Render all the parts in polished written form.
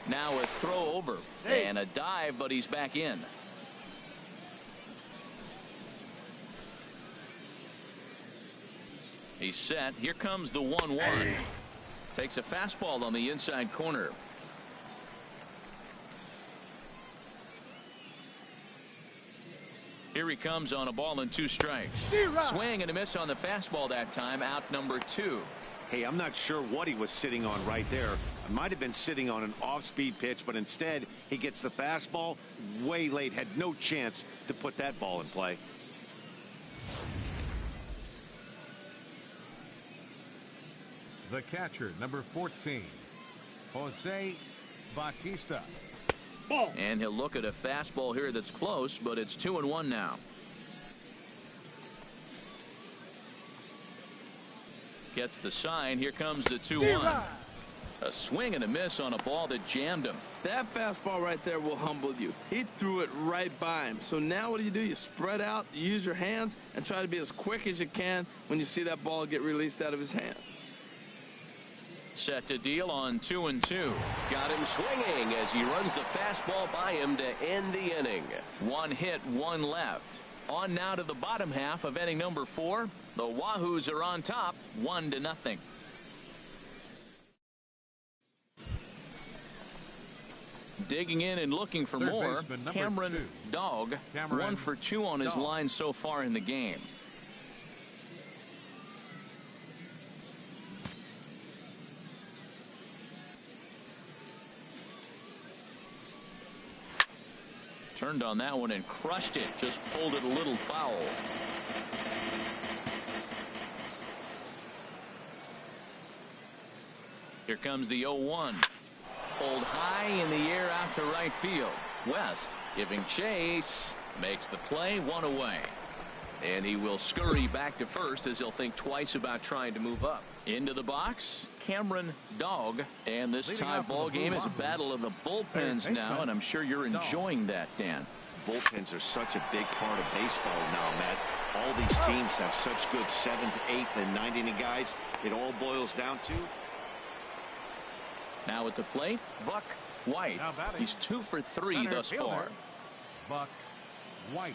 Now a throw over and a dive, but he's back in. He's set. Here comes the 1-1. Takes a fastball on the inside corner. Here he comes on a ball and 2 strikes. Swing and a miss on the fastball that time. Out number 2. Hey, I'm not sure what he was sitting on right there. It might have been sitting on an off-speed pitch, but instead he gets the fastball way late. Had no chance to put that ball in play. The catcher, number 14, Jose Bautista. Ball. And he'll look at a fastball here that's close, but it's 2-1 now. Gets the sign. Here comes the 2-1. A swing and a miss on a ball that jammed him. That fastball right there will humble you. He threw it right by him. So now what do? You spread out, you use your hands, and try to be as quick as you can when you see that ball get released out of his hand. Set to deal on 2-2. Got him swinging as he runs the fastball by him to end the inning. 1 hit, 1 left. On now to the bottom half of inning number 4. The Wahoos are on top, 1-0. Digging in and looking for more. Cameron Dog, 1 for 2 on his line so far in the game. Turned on that one and crushed it. Just pulled it a little foul. Here comes the 0-1. Pulled high in the air out to right field. West giving chase. Makes the play, 1 away. And he will scurry back to first as he'll think twice about trying to move up. Into the box, Cameron Dog. And this tie ball game is a battle of the bullpens now, and I'm sure you're enjoying that, Dan. Bullpens are such a big part of baseball now, Matt. All these teams have such good 7th, 8th, and 9th inning guys. It all boils down to. Now at the plate, Buck White. He's 2 for 3 thus far. Buck White.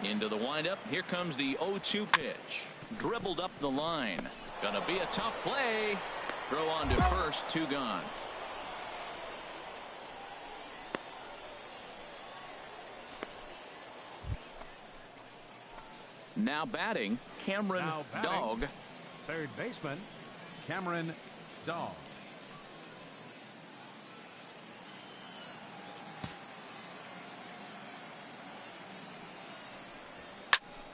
Into the windup. Here comes the 0-2 pitch. Dribbled up the line. Gonna be a tough play. Throw on to first, 2 gone. Now batting, Cameron Dog. Third baseman, Cameron Dog.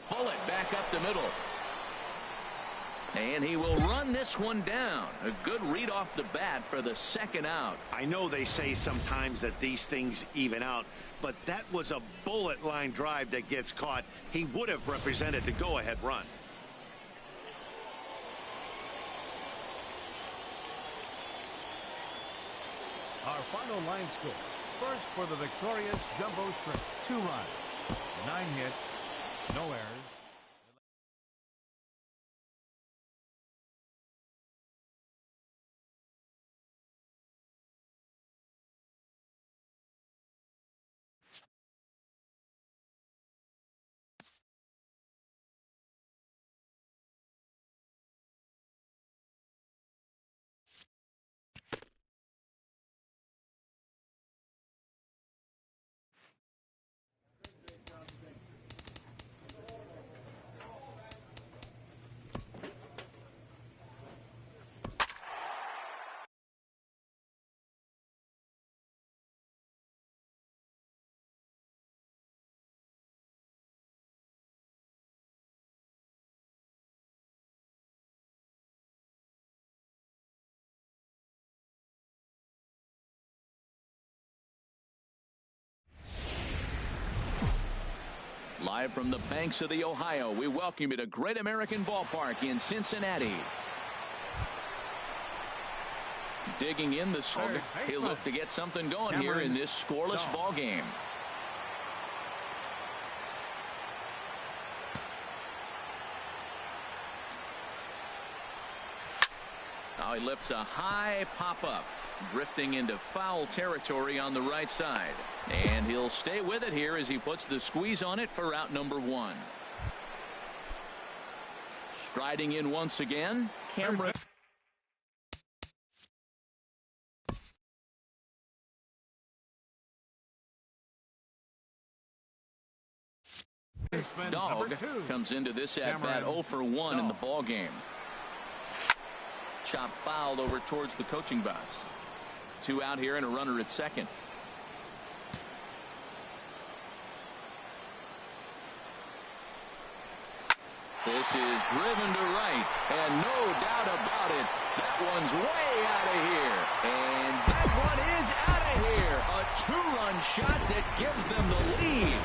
Bullet back up the middle. And he will run this one down. A good read off the bat for the 2nd out. I know they say sometimes that these things even out, but that was a bullet line drive that gets caught. He would have represented the go-ahead run. Our final line score. First for the victorious Jumbo Shrimp, 2 runs, 9 hits, no errors. Live from the banks of the Ohio, we welcome you to Great American Ballpark in Cincinnati. Digging in the Sog. He'll look to get something going here in this scoreless ball game. Now he lifts a high pop-up, drifting into foul territory on the right side. And he'll stay with it here as he puts the squeeze on it for out number 1. Striding in once again, Cameron. Dog comes into this at-bat 0 for 1 in the ball game. Chop fouled over towards the coaching box. 2 out here and a runner at second. This is driven to right, and no doubt about it, that one's way out of here. And that one is out of here. A 2-run shot that gives them the lead.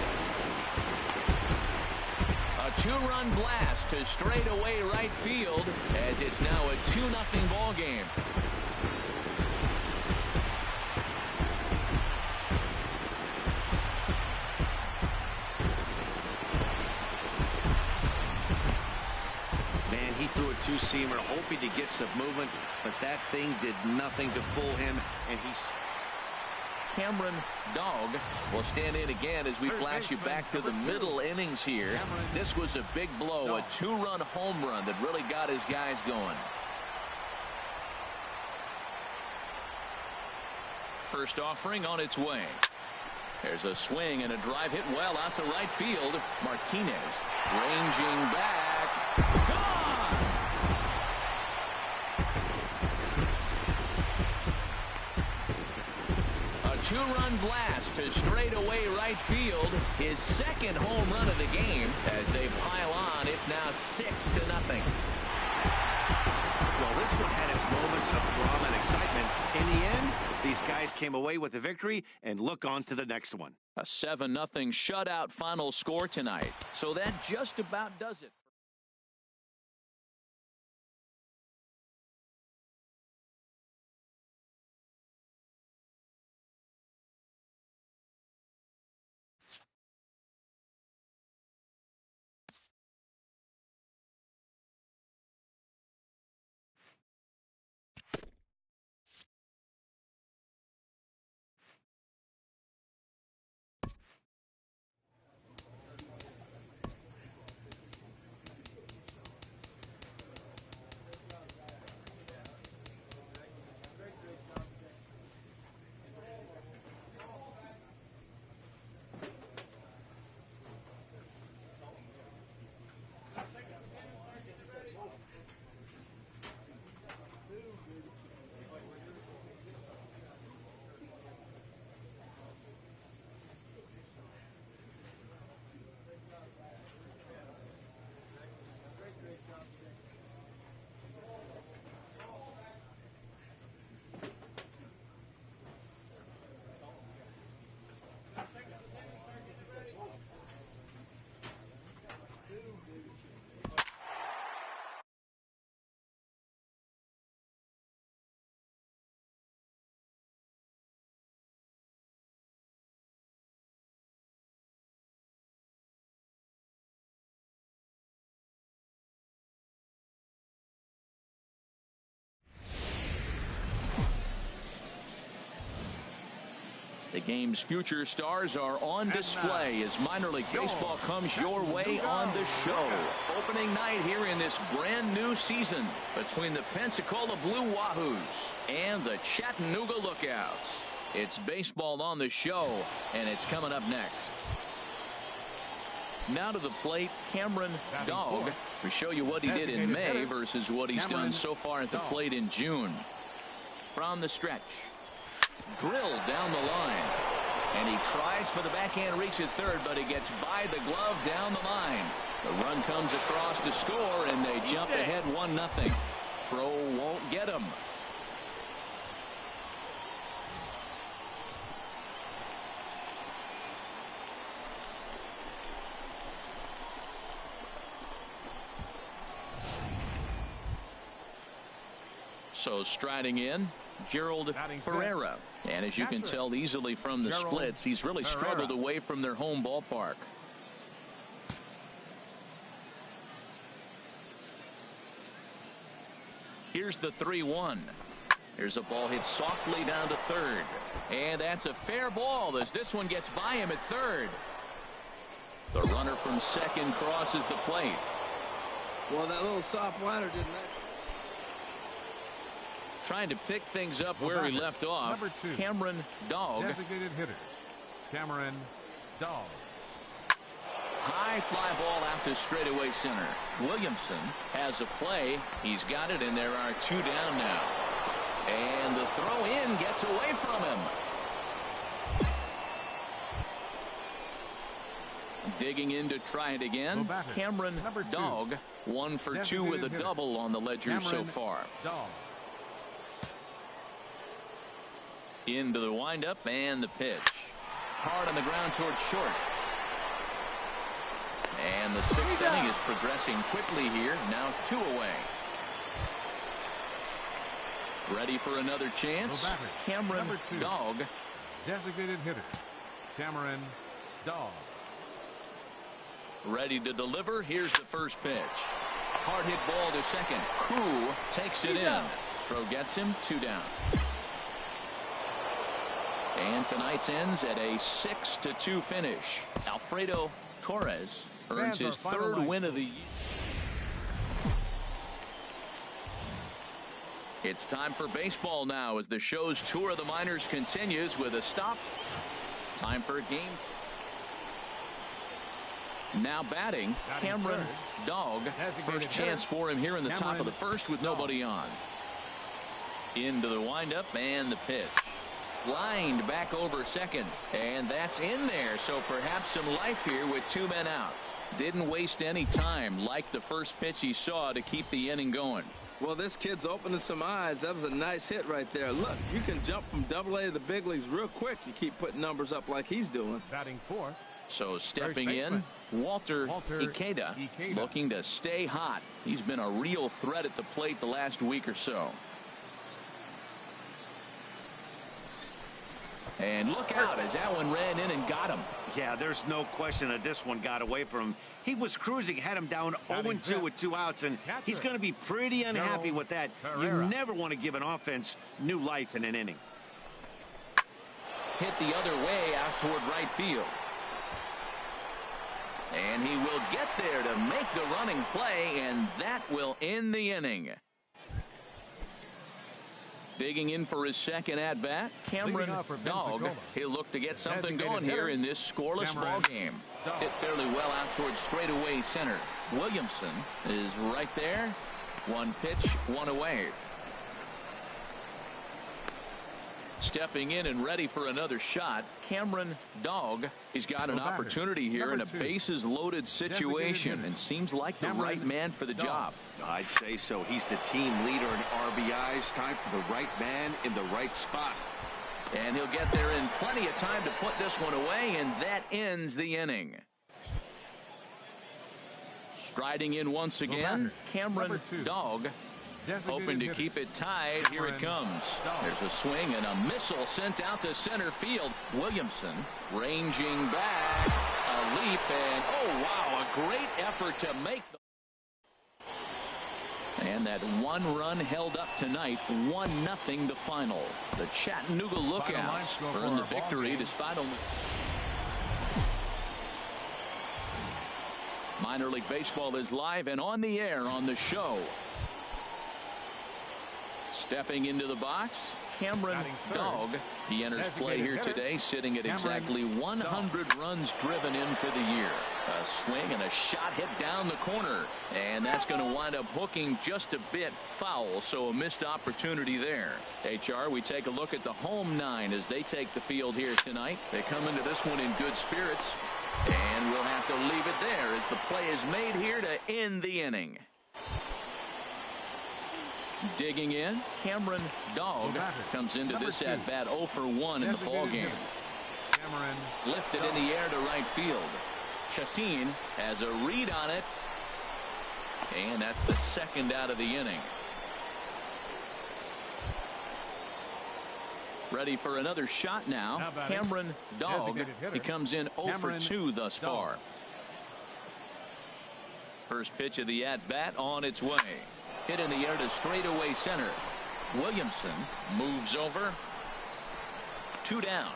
A 2-run blast to straightaway right field as it's now a 2-0 ball game. Man, he threw a 2-seamer hoping to get some movement, but that thing did nothing to fool him, and he's... Cameron Dog will stand in again as we flash you back to the middle innings here. This was a big blow, a 2-run home run that really got his guys going. First offering on its way. There's a swing and a drive hit well out to right field. Martinez ranging back. Gone! A 2-run blast to straightaway right field. His second home run of the game. As they pile on, it's now 6-0. Well, this one had its moments of drama and excitement. In the end, these guys came away with the victory and look on to the next one. A 7-0 shutout final score tonight. So that just about does it. The game's future stars are on display as minor league baseball comes your way on the show. Opening night here in this brand new season between the Pensacola Blue Wahoos and the Chattanooga Lookouts. It's baseball on the show, and it's coming up next. Now to the plate, Cameron Dog. We show you what he did in May versus what he's done so far at the plate in June. From the stretch. Drilled down the line. And he tries for the backhand reach at third, but he gets by the glove down the line. The run comes across to score, and they jump ahead 1-0. Throw won't get him. So striding in, Gerald Pereira. And as you can tell easily from the splits, he's really struggled away from their home ballpark. Here's the 3-1. Here's a ball hit softly down to third. And that's a fair ball as this one gets by him at third. The runner from second crosses the plate. Well, that little soft liner didn't. Trying to pick things up where he left off. Number 2. Cameron Dog. Designated hitter. Cameron Dog. High fly ball out to straightaway center. Williamson has a play. He's got it, and there are 2 down now. And the throw in gets away from him. Digging in to try it again. Cameron Dog. 1 for 2 with a double on the ledger so far. Dog. Into the windup and the pitch. Hard on the ground towards short. And the 6th inning is progressing quickly here. Now 2 away. Ready for another chance. Cameron Dog. Designated hitter. Cameron Dog. Ready to deliver. Here's the first pitch. Hard hit ball to second. Koo takes it in. Throw gets him. 2 down. And tonight's ends at a 6-2 finish. Alfredo Torres earns his 3rd win of the year. It's time for baseball now as the show's tour of the minors continues with a stop. Time for a game. Now batting, Cameron Dog. First chance for him here in the top of the first with nobody on. Into the windup and the pitch. Lined back over second, and that's in there, so perhaps some life here with 2 men out. Didn't waste any time like the first pitch he saw to keep the inning going. Well, this kid's opening some eyes. That was a nice hit right there. Look, you can jump from AA to the big leagues real quick. You keep putting numbers up like he's doing. Batting 4. So stepping in, Walter Ikeda, looking to stay hot. He's been a real threat at the plate the last week or so. And look out as that one ran in and got him. Yeah, there's no question that this one got away from him. He was cruising, had him down 0-2 with 2 outs, and he's going to be pretty unhappy with that. You never want to give an offense new life in an inning. Hit the other way out toward right field. And he will get there to make the running play, and that will end the inning. Digging in for his second at-bat, Cameron Dog. He'll look to get something going here in this scoreless ball game. Hit fairly well out towards straightaway center. Williamson is right there. 1 pitch, 1 away. Stepping in and ready for another shot, Cameron Dog. He's got an opportunity here in a bases-loaded situation and seems like the right man for the job. I'd say so. He's the team leader in RBIs. Time for the right man in the right spot. And he'll get there in plenty of time to put this one away, and that ends the inning. Striding in once again, Cameron Dog. Hoping to keep it tied. Here it comes. There's a swing and a missile sent out to center field. Williamson ranging back. A leap and oh wow, a great effort to make the. And that 1 run held up tonight. 1-0 the final. The Chattanooga Lookouts earn the victory despite only. Minor League Baseball is live and on the air on the show. Stepping into the box, Cameron Dog. He enters play here today, sitting at exactly 100 runs driven in for the year. A swing and a shot hit down the corner, and that's going to wind up hooking just a bit foul, so a missed opportunity there. HR, we take a look at the home 9 as they take the field here tonight. They come into this one in good spirits, and we'll have to leave it there as the play is made here to end the inning. Digging in, Cameron Dog comes into this at-bat 0 for 1 in the ballgame. Lifted in the air to right field. Chassin has a read on it, and that's the 2nd out of the inning. Ready for another shot now, Cameron Dog. He comes in 0 for 2 thus far. First pitch of the at-bat on its way. Hit in the air to straightaway center. Williamson moves over. 2 down.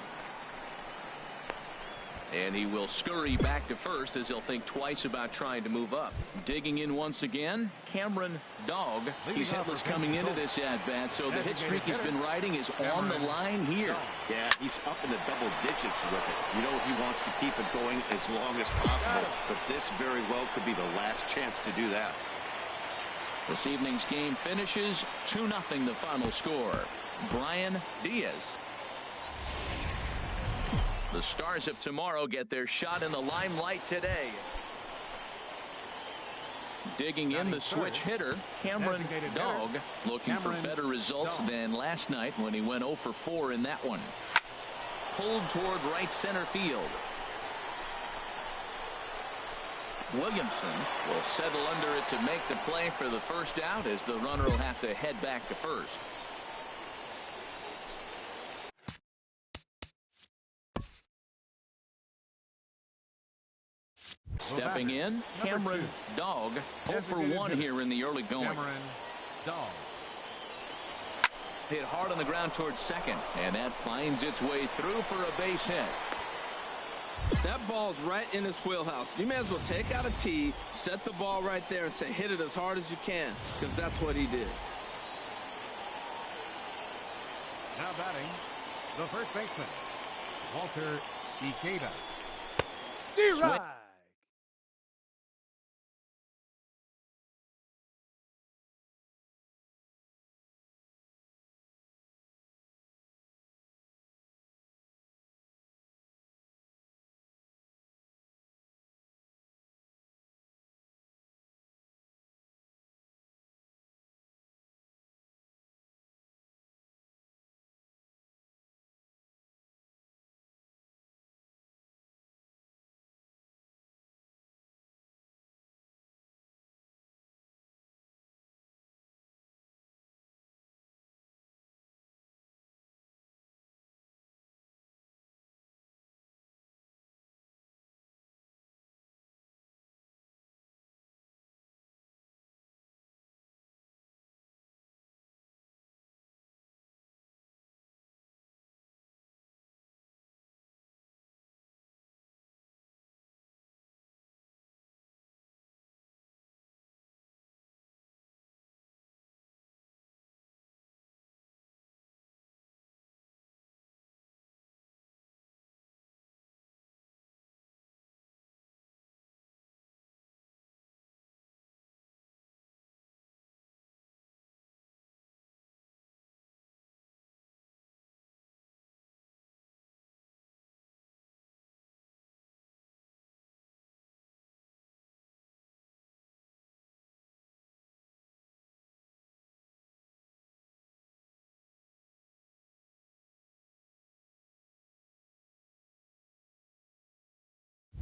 And he will scurry back to first as he'll think twice about trying to move up. Digging in once again, Cameron Dog. He's hitless coming into this at-bat, so the hit streak he's been riding is on the line here. Yeah, he's up in the double digits with it. You know, he wants to keep it going as long as possible, but this very well could be the last chance to do that. This evening's game finishes 2-0 the final score. Brian Diaz. The Stars of tomorrow get their shot in the limelight today. Digging in the switch hitter, Cameron Dog, looking for better results than last night when he went 0 for 4 in that one. Pulled toward right center field. Williamson will settle under it to make the play for the first out as the runner will have to head back to first. Stepping in, Cameron Dog, 0 for 1 here in the early going. Cameron Dog. Hit hard on the ground towards second, and that finds its way through for a base hit. That ball's right in his wheelhouse. You may as well take out a tee, set the ball right there, and say hit it as hard as you can, because that's what he did. Now batting, the first baseman, Walter Ikeda. Swing.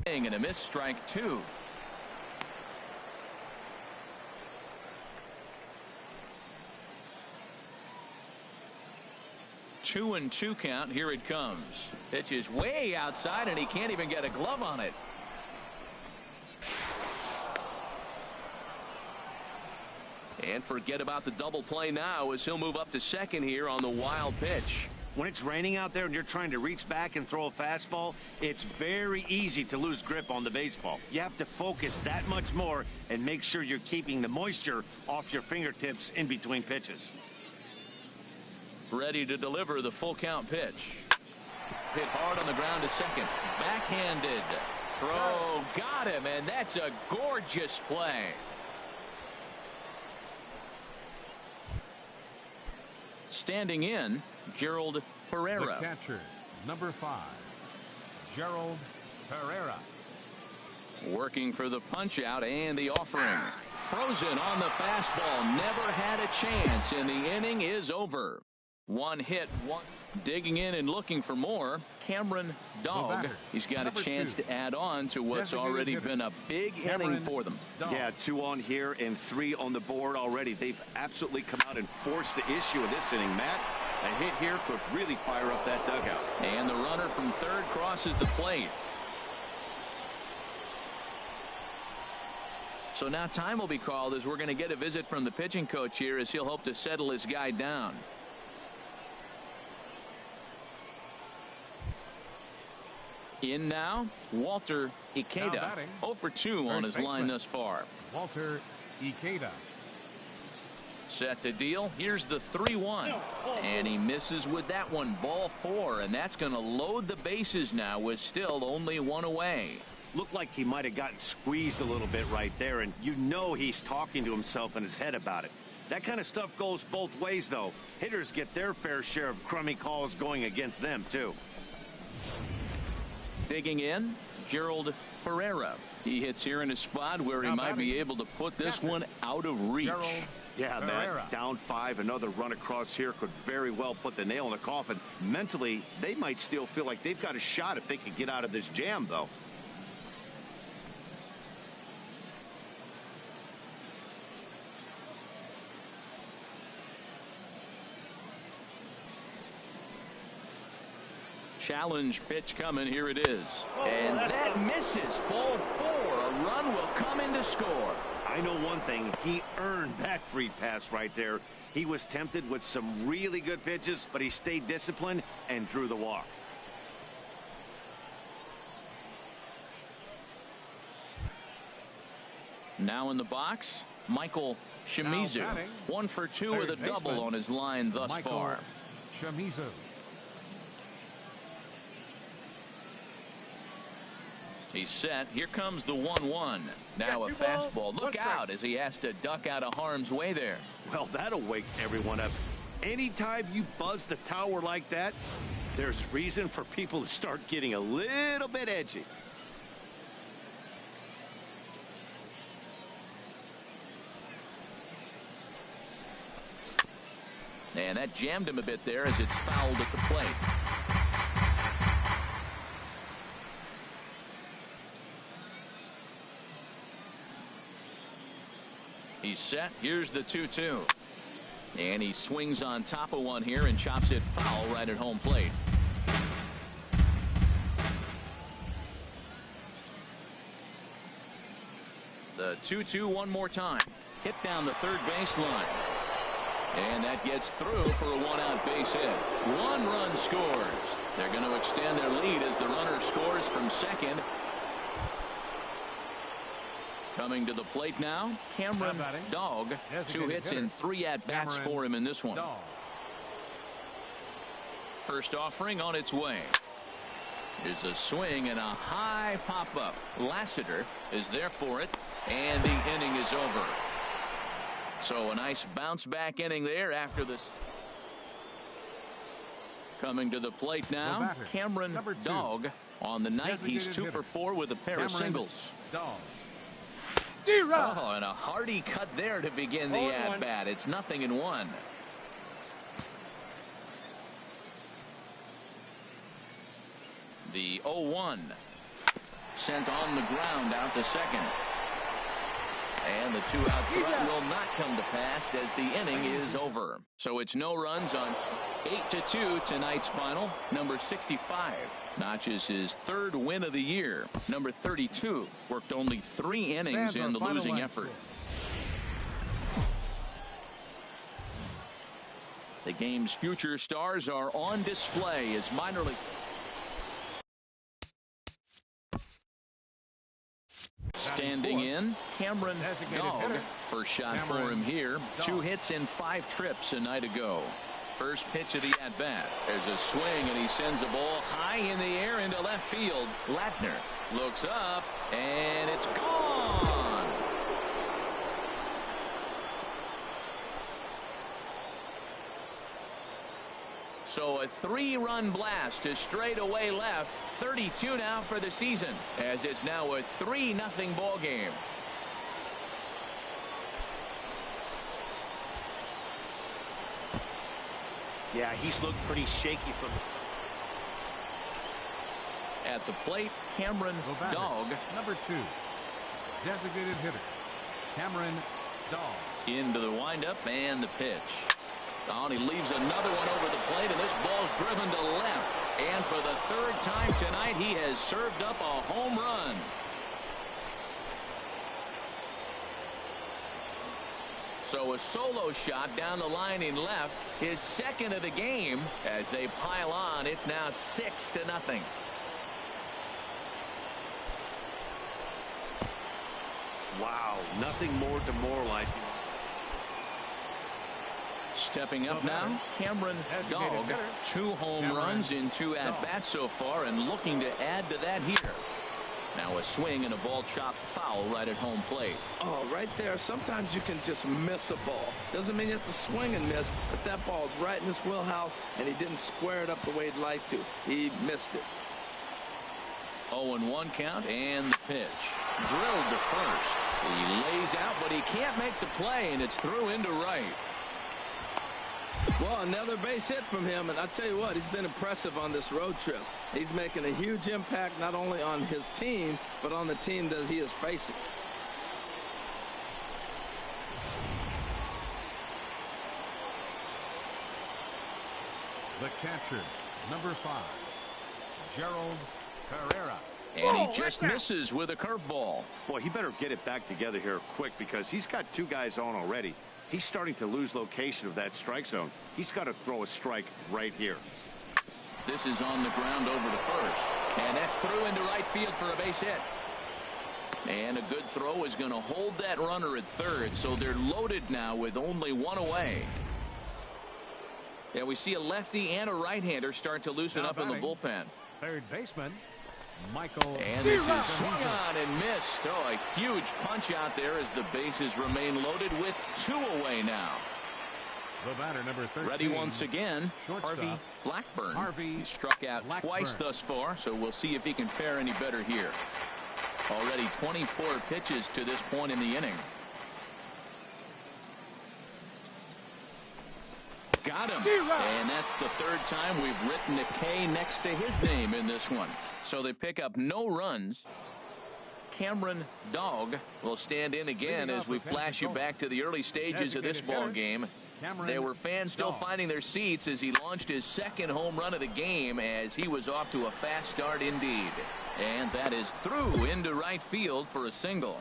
And a miss, strike 2. Two and 2 count. Here it comes. Pitch is way outside, and he can't even get a glove on it. And forget about the double play now as he'll move up to second here on the wild pitch. When it's raining out there and you're trying to reach back and throw a fastball, it's very easy to lose grip on the baseball. You have to focus that much more and make sure you're keeping the moisture off your fingertips in between pitches. Ready to deliver the full count pitch. Hit hard on the ground to second. Backhanded. Throw. Got him, and that's a gorgeous play. Standing in, Gerald Pereira. The catcher, number 5, Gerald Pereira. Working for the punch out and the offering. Frozen on the fastball. Never had a chance, and the inning is over. One hit, one. Digging in and looking for more, Cameron Dog. He's got a chance to add on to what's already been a big inning for them. Yeah, 2 on here and 3 on the board already. They've absolutely come out and forced the issue in this inning, Matt. A hit here could really fire up that dugout. And the runner from third crosses the plate. So now time will be called as we're going to get a visit from the pitching coach here as he'll hope to settle his guy down. In now, Walter Ikeda. 0 for 2 on his line thus far. Walter Ikeda. Set to deal. Here's the 3-1. And he misses with that one. Ball 4. And that's going to load the bases now with still only 1 away. Looked like he might have gotten squeezed a little bit right there. And you know he's talking to himself in his head about it. That kind of stuff goes both ways, though. Hitters get their fair share of crummy calls going against them, too. Digging in, Gerald Ferreira. He hits here in a spot where he might be able to put this one out of reach. Yeah, Matt, down 5, another run across here could very well put the nail in the coffin. Mentally, they might still feel like they've got a shot if they could get out of this jam, though. Challenge pitch coming. Here it is. And that misses. Ball 4. A run will come in to score. I know one thing. He earned that free pass right there. He was tempted with some really good pitches, but he stayed disciplined and drew the walk. Now in the box, Michael Shimizu. 1 for 2 with a double on his line thus far. Shimizu. He's set. Here comes the 1-1. Now a fastball. Look out as he has to duck out of harm's way there. Well, that'll wake everyone up. Anytime you buzz the tower like that, there's reason for people to start getting a little bit edgy. And that jammed him a bit there as it's fouled at the plate. He's set. Here's the 2-2. And he swings on top of one here and chops it foul right at home plate. The 2-2 one more time. Hit down the third baseline. And that gets through for a 1-out base hit. 1 run scores. They're going to extend their lead as the runner scores from second. Coming to the plate now, Cameron Dog. 2 hits and 3 at-bats for him in this one. First offering on its way. Here's a swing and a high pop-up. Lassiter is there for it, and the inning is over. So a nice bounce-back inning there after this. Coming to the plate now, Cameron Dog. On the night, he's 2 for 4 with a pair of singles. Oh, and a hearty cut there to begin the at-bat. It's 0-1. The 0-1 sent on the ground out to second. And the 2-out throw will not come to pass as the inning is over. So it's no runs on 8-2 tonight's final. Number 65 notches his 3rd win of the year. Number 32 worked only 3 innings in the losing effort. The game's future stars are on display as minor league. Standing in, Cameron Dog. First shot for him here. 2 hits and 5 trips a night ago. First pitch of the at-bat. There's a swing, and he sends a ball high in the air into left field. Latner looks up, and it's gone. So a 3-run blast to straightaway left. 32 now for the season, as it's now a 3-0 ball game. Yeah, he's looked pretty shaky from at the plate. Cameron Dog. Number 2, designated hitter Cameron Dog. Into the windup and the pitch. And he leaves another one over the plate, and this ball's driven to left. And for the 3rd time tonight, he has served up a home run. So a solo shot down the line in left, his second of the game. As they pile on, it's now 6-0. Wow, nothing more demoralizing. Stepping up now, Cameron Dog. 2 home runs in 2 at-bats so far, and looking to add to that here. Now a swing and a ball chopped foul right at home plate. Oh, right there. Sometimes you can just miss a ball. Doesn't mean you have to swing and miss, but that ball's right in his wheelhouse, and he didn't square it up the way he'd like to. He missed it. 0-1 count, and the pitch. Drilled to first. He lays out, but he can't make the play, and it's through into right. Well, another base hit from him, and I tell you what, he's been impressive on this road trip. He's making a huge impact not only on his team, but on the team that he is facing. The catcher, number 5, Gerald Pereira. And he just misses with a curveball. Boy, he better get it back together here quick because he's got 2 guys on already. He's starting to lose location of that strike zone. He's got to throw a strike right here. This is on the ground over to first. And that's through into right field for a base hit. And a good throw is going to hold that runner at third. So they're loaded now with only 1 away. Yeah, we see a lefty and a right-hander start to loosen up in the bullpen. Third baseman, Michael. And this is swung on and missed. Oh, a huge punch out there as the bases remain loaded with 2 away now. The batter, number 13. Ready once again, Shortstop, Harvey Blackburn. Harvey He struck out twice thus far, so we'll see if he can fare any better here. Already 24 pitches to this point in the inning. Got him. And that's the 3rd time we've written a K next to his name in this one. So they pick up no runs. Cameron Dog will stand in again as we flash you back to the early stages of this ball game. There were fans still finding their seats as he launched his 2nd home run of the game as he was off to a fast start indeed. And that is through into right field for a single.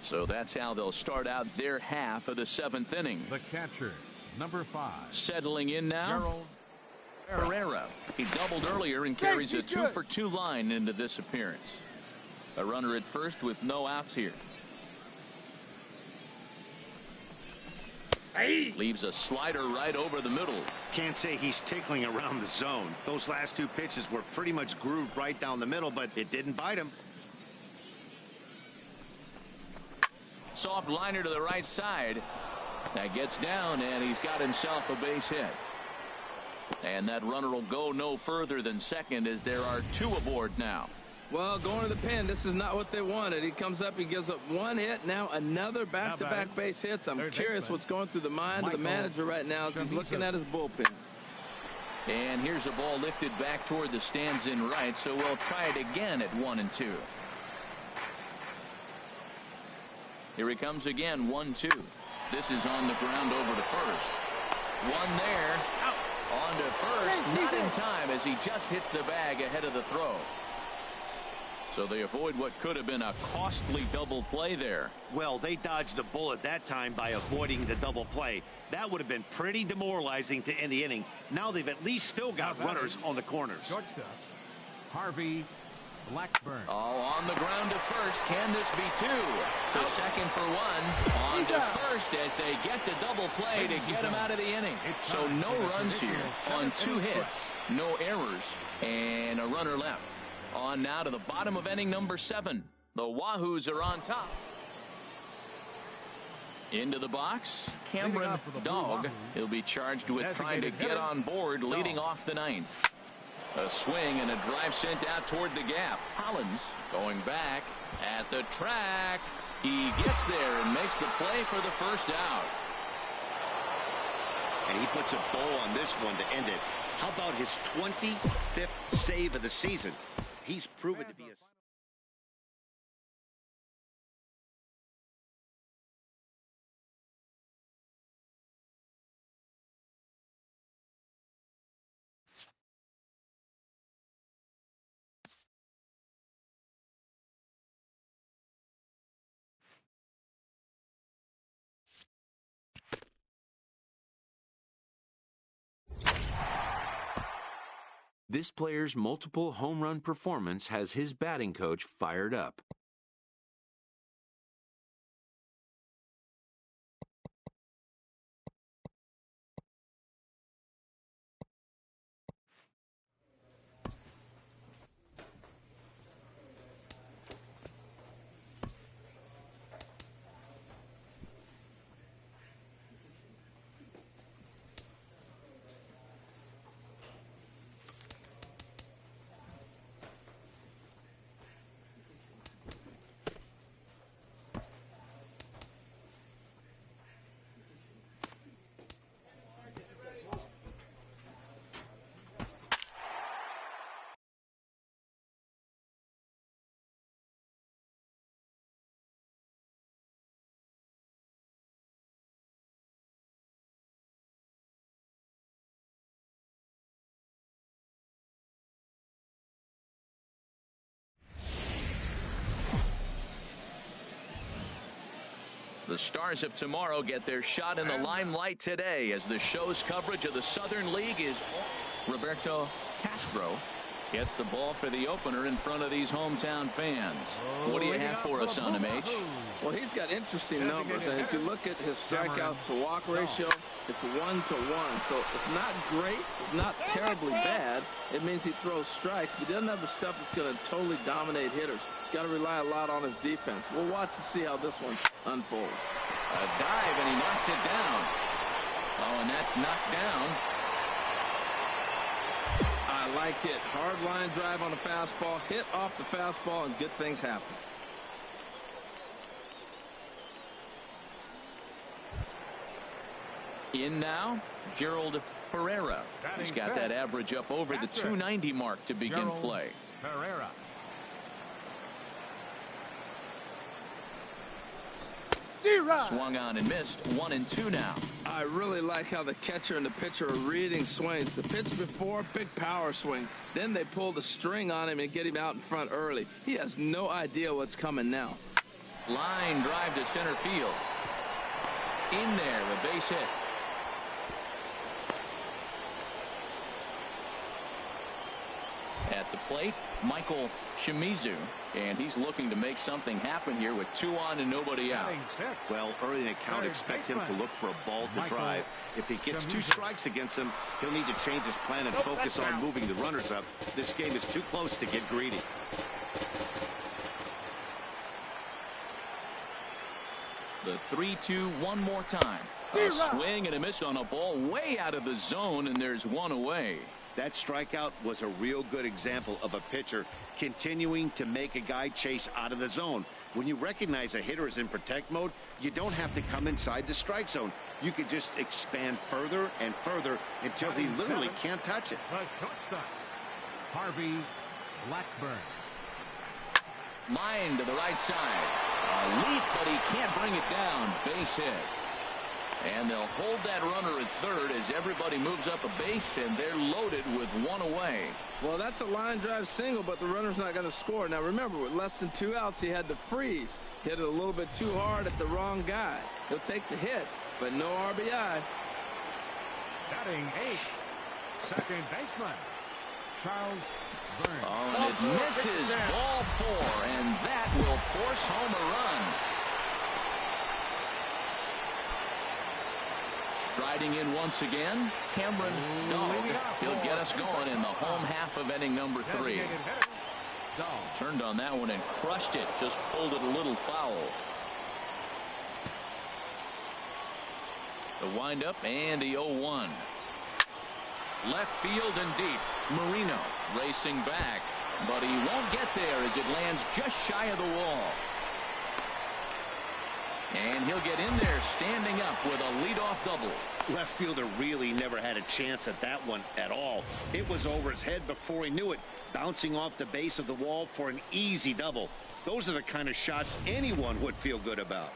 So that's how they'll start out their half of the 7th inning. The catcher, number 5. Settling in now, Gerald Pereira. He doubled earlier and carries a 2-for-2 line into this appearance. A runner at first with no outs here. Leaves a slider right over the middle. Can't say he's tickling around the zone. Those last 2 pitches were pretty much grooved right down the middle, but it didn't bite him. Soft liner to the right side. That gets down, and he's got himself a base hit. And that runner will go no further than second as there are 2 aboard now. Well, going to the pen, this is not what they wanted. He comes up, he gives up 1 hit, now another back-to-back base hits. I'm curious what's going through the mind of the manager right now as he's looking at his bullpen. And here's a ball lifted back toward the stands in right, so we'll try it again at 1-2. Here he comes again, 1-2. This is on the ground over to first. One there, out. On to first, not in time as he just hits the bag ahead of the throw. So they avoid what could have been a costly double play there. Well, they dodged a bullet that time by avoiding the double play. That would have been pretty demoralizing to end the inning. Now they've at least still got runners on the corners. Shortstop, Harvey Blackburn. Oh, on the ground to first. Can this be 2? To second for 1. On to first as they get the double play to get him out of the inning. So no runs here on 2 hits, no errors, and a runner left. On now to the bottom of inning number 7. The Wahoos are on top. Into the box, Cameron Dog. He'll be charged with trying to get on board leading off the 9th. A swing and a drive sent out toward the gap. Hollins going back at the track. He gets there and makes the play for the first out. And he puts a bow on this one to end it. How about his 25th save of the season? He's proven to be a... This player's multiple home run performance has his batting coach fired up. The stars of tomorrow get their shot in the limelight today as the show's coverage of the Southern League is Roberto Castro gets the ball for the opener in front of these hometown fans. What do you have for us on him, H? Well, he's got interesting numbers, and if you look at his strikeouts to walk ratio, it's 1-to-1, so it's not great, it's not terribly bad. It means he throws strikes, but he doesn't have the stuff that's going to totally dominate hitters. He's got to rely a lot on his defense. We'll watch and see how this one unfolds. A dive, and he knocks it down. Oh, and that's knocked down. I like it. Hard line drive on the fastball, hit off the fastball, and good things happen. In now, Gerald Pereira. He's got that average up over the 290 mark to begin play. Pereira. Swung on and missed. 1-2 now. I really like how the catcher and the pitcher are reading swings. The pitch before, big power swing. Then they pull the string on him and get him out in front early. He has no idea what's coming now. Line drive to center field. In there, a base hit. At the plate, Michael Shimizu, and he's looking to make something happen here with 2 on and nobody out. Well, early in the count, expect him to look for a ball to drive. If he gets 2 strikes against him, he'll need to change his plan and focus on moving the runners up. This game is too close to get greedy. The 3-2 one more time. A swing and a miss on a ball way out of the zone, and there's 1 away. That strikeout was a real good example of a pitcher continuing to make a guy chase out of the zone. When you recognize a hitter is in protect mode, you don't have to come inside the strike zone. You can just expand further and further until he literally can't touch it. The shortstop, Harvey Blackburn. Line to the right side. A leap, but he can't bring it down. Base hit. And they'll hold that runner at third as everybody moves up a base, and they're loaded with 1 away. Well, that's a line drive single, but the runner's not going to score. Now, remember, with less than 2 outs, he had to freeze. Hit it a little bit too hard at the wrong guy. He'll take the hit, but no RBI. Batting 8th, second baseman, Charles Burns. Oh, and it misses. Ball 4, and that will force home a run. Striding in once again, Cameron Dog. He'll get us going in the home half of inning number 3. Turned on that one and crushed it. Just pulled it a little foul. The windup and the 0-1. Left field and deep. Marino racing back, but he won't get there as it lands just shy of the wall. And he'll get in there standing up with a leadoff double. Left fielder really never had a chance at that one at all. It was over his head before he knew it, bouncing off the base of the wall for an easy double. Those are the kind of shots anyone would feel good about.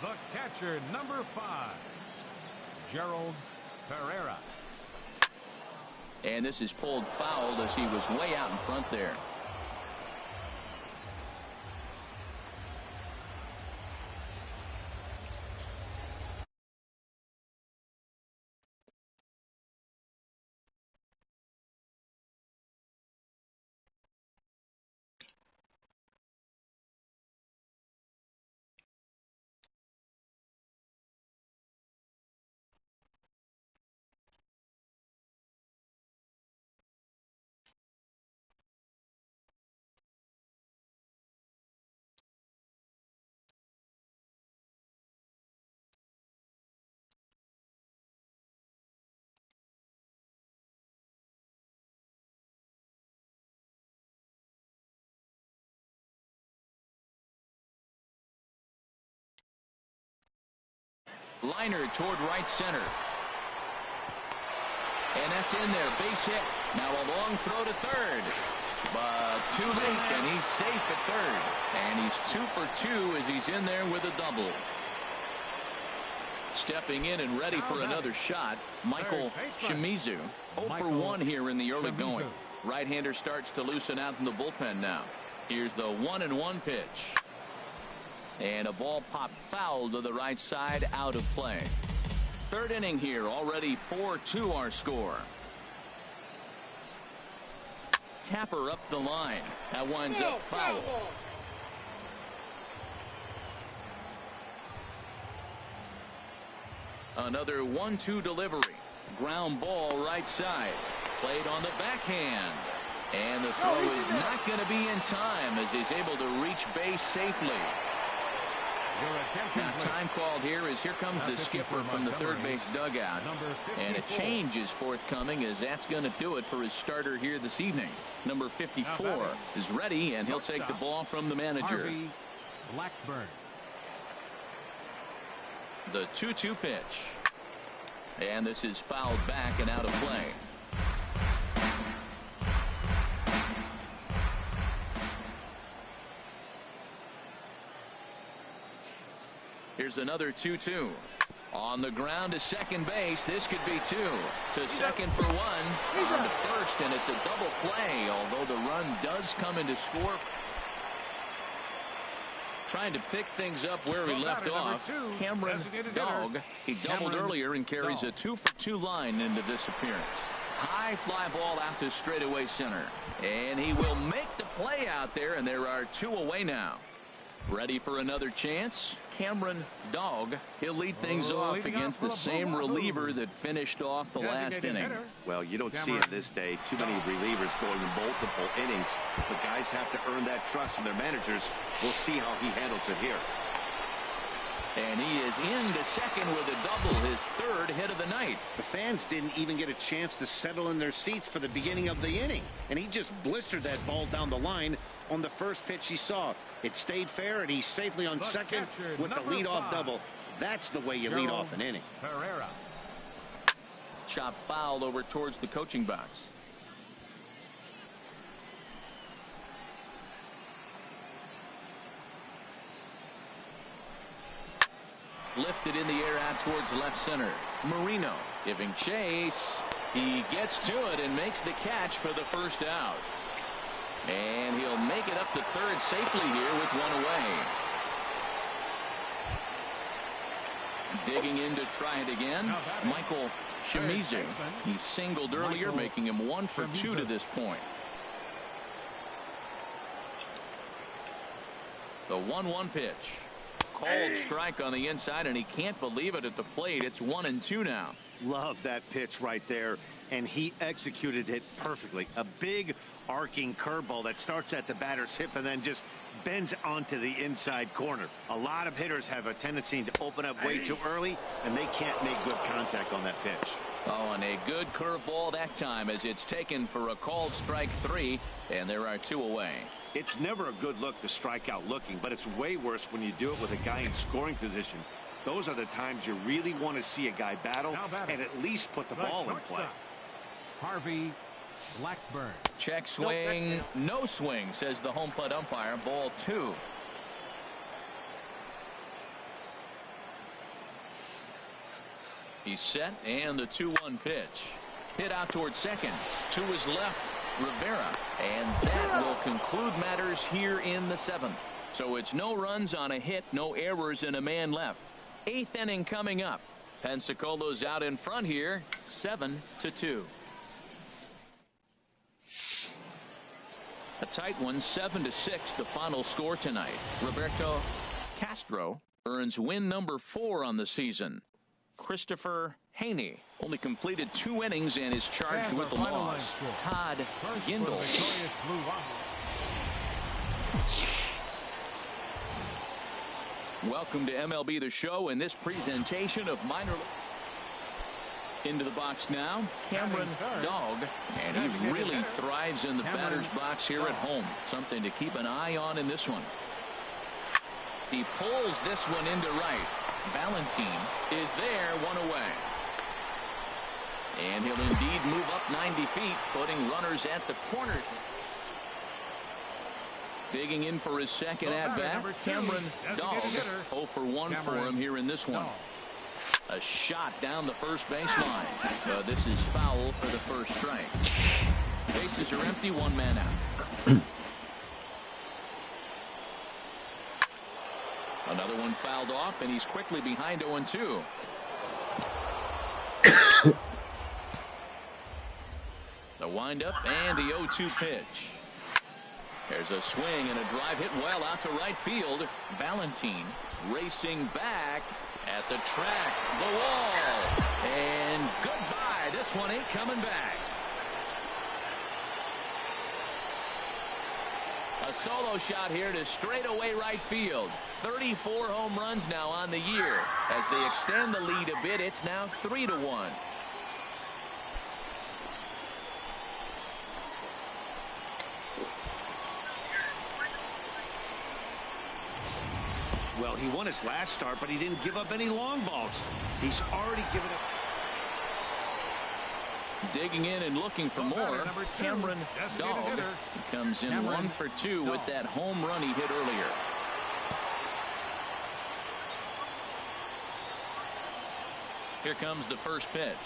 The catcher, number 5, Gerald Pereira. And this is pulled foul as he was way out in front there. Liner toward right center. And that's in there. Base hit. Now a long throw to third. But too late, and he's safe at third. And he's 2 for 2 as he's in there with a double. Stepping in and ready for another shot, Michael Shimizu. 0 for 1 here in the early going. Right-hander starts to loosen out in the bullpen now. Here's the 1-1 pitch. And a ball popped foul to the right side, out of play. Third inning here, already 4-2 our score. Tapper up the line. That winds up foul. Another 1-2 delivery. Ground ball right side. Played on the backhand. And the throw is not going to be in time as he's able to reach base safely. Now time called here as here comes the skipper from the third base dugout. And a change is forthcoming as that's going to do it for his starter here this evening. Number 54 is ready, and he'll take the ball from the manager. Blackburn. The 2-2 pitch. And this is fouled back and out of play. Here's another 2-2. On the ground to second base. This could be 2. To second for 1. On to first, and it's a double play, although the run does come into score. Trying to pick things up where he left off. Cameron Dog. He doubled earlier and carries a 2 for 2 line into this appearance. High fly ball out to straightaway center. And he will make the play out there, and there are 2 away now. Ready for another chance? Cameron Dog. He'll lead things off against the same reliever that finished off the last inning. Well, you don't see in this day too many relievers going multiple innings. But guys have to earn that trust from their managers. We'll see how he handles it here. And he is into second with a double, his 3rd hit of the night. The fans didn't even get a chance to settle in their seats for the beginning of the inning. And he just blistered that ball down the line on the first pitch he saw. It stayed fair, and he's safely on second with the leadoff double. That's the way you lead off an inning. Pereira. Chop foul over towards the coaching box. Lifted in the air out towards left center. Marino giving chase. He gets to it and makes the catch for the first out. And he'll make it up to third safely here with 1 away. Digging in to try it again. Michael Shimizu. He singled earlier, making him 1 for 2 to this point. The 1-1 pitch. Cold strike on the inside, and he can't believe it at the plate. It's 1-2 now. Love that pitch right there, and he executed it perfectly. A big arcing curveball that starts at the batter's hip and then just bends onto the inside corner. A lot of hitters have a tendency to open up way too early, and they can't make good contact on that pitch. Oh, and a good curveball that time as it's taken for a called strike 3, and there are 2 away. It's never a good look to strike out looking, but it's way worse when you do it with a guy in scoring position. Those are the times you really want to see a guy battle and at least put the ball in play. Harvey Blackburn. Check swing, no swing, says the home plate umpire. Ball 2. He's set, and the 2-1 pitch. Hit out towards second. To his left, Rivera. And that will conclude matters here in the 7th. So it's no runs on a hit, no errors, and a man left. 8th inning coming up. Pensacolo's out in front here, 7-2. A tight one, 7-6, the final score tonight. Roberto Castro earns win number 4 on the season. Christopher Haney only completed 2 innings and is charged with the loss. Todd Gindel. Welcome to MLB The Show in this presentation of minor. Into the box now, Cameron Dog, and he really thrives in the batter's box here at home. Something to keep an eye on in this one. He pulls this one into right. Valentin is there, one away. And he'll indeed move up 90 feet, putting runners at the corners. Digging in for his second at-bat, Cameron Dog. 0 for 1 for him here in this one. A shot down the first baseline. This is foul for the first strike. Bases are empty, one man out. Another one fouled off, and he's quickly behind 0-2. The windup and the 0-2 pitch. There's a swing and a drive hit well out to right field. Valentin racing back at the track, the wall, and goodbye. This one ain't coming back. A solo shot here to straightaway right field. 34 home runs now on the year. As they extend the lead a bit, it's now 3-1. Well, he won his last start, but he didn't give up any long balls. He's already given up. Digging in and looking for more, Cameron Dog comes in 1 for 2 with that home run he hit earlier. Here comes the first pitch.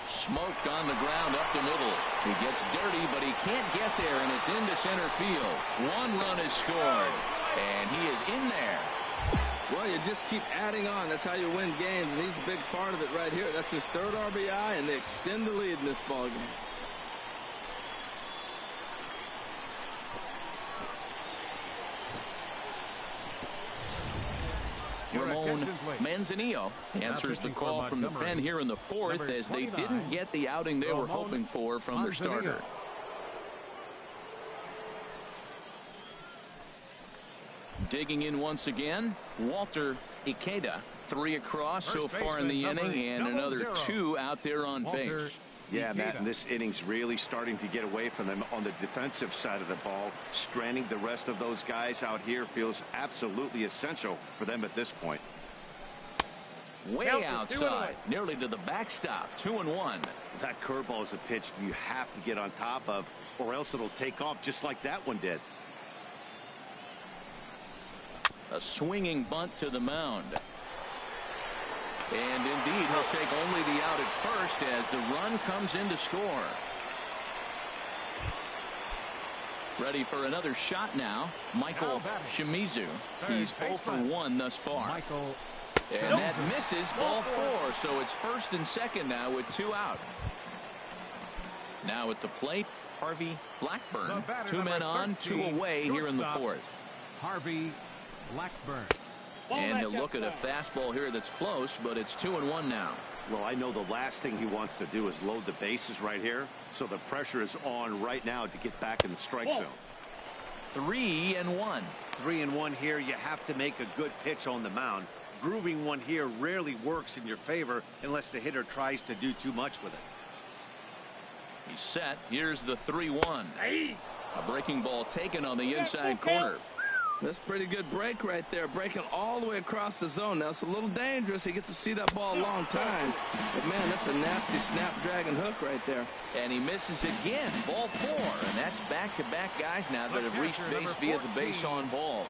Smoked on the ground up the middle. He gets dirty, but he can't get there, and it's into center field. 1 run is scored, and he is in there. Well, you just keep adding on. That's how you win games, and he's a big part of it right here. That's his 3rd RBI, and they extend the lead in this ballgame. Ramon Manzanillo answers the call from the pen here in the 4th, as they didn't get the outing they were hoping for from their starter. Digging in once again, Walter Ikeda. 3 across so far in the inning, and another 2 out there on base. Yeah, Matt, and this inning's really starting to get away from them on the defensive side of the ball. Stranding the rest of those guys out here feels absolutely essential for them at this point. Way outside, nearly to the backstop. 2-1. That curveball is a pitch you have to get on top of, or else it'll take off just like that one did. A swinging bunt to the mound. And indeed, he'll take only the out at first as the run comes in to score. Ready for another shot now, Michael Shimizu. He's 0 for 1 thus far. And that misses, ball 4. So it's 1st and 2nd now with 2 out. Now at the plate, Harvey Blackburn. 2 men on, 2 away here in the 4th. Harvey Blackburn. And he'll look at a fastball here that's close, but it's 2-1 now. Well, I know the last thing he wants to do is load the bases right here, so the pressure is on right now to get back in the strike zone. 3-1. 3-1 here. You have to make a good pitch on the mound. Grooving one here rarely works in your favor unless the hitter tries to do too much with it. He's set. Here's the 3-1. A breaking ball taken on the inside corner. That's a pretty good break right there, breaking all the way across the zone. Now, it's a little dangerous. He gets to see that ball a long time. But, man, that's a nasty snapdragon hook right there. And he misses again, ball 4. And that's back-to-back guys now that have reached base via the base on ball.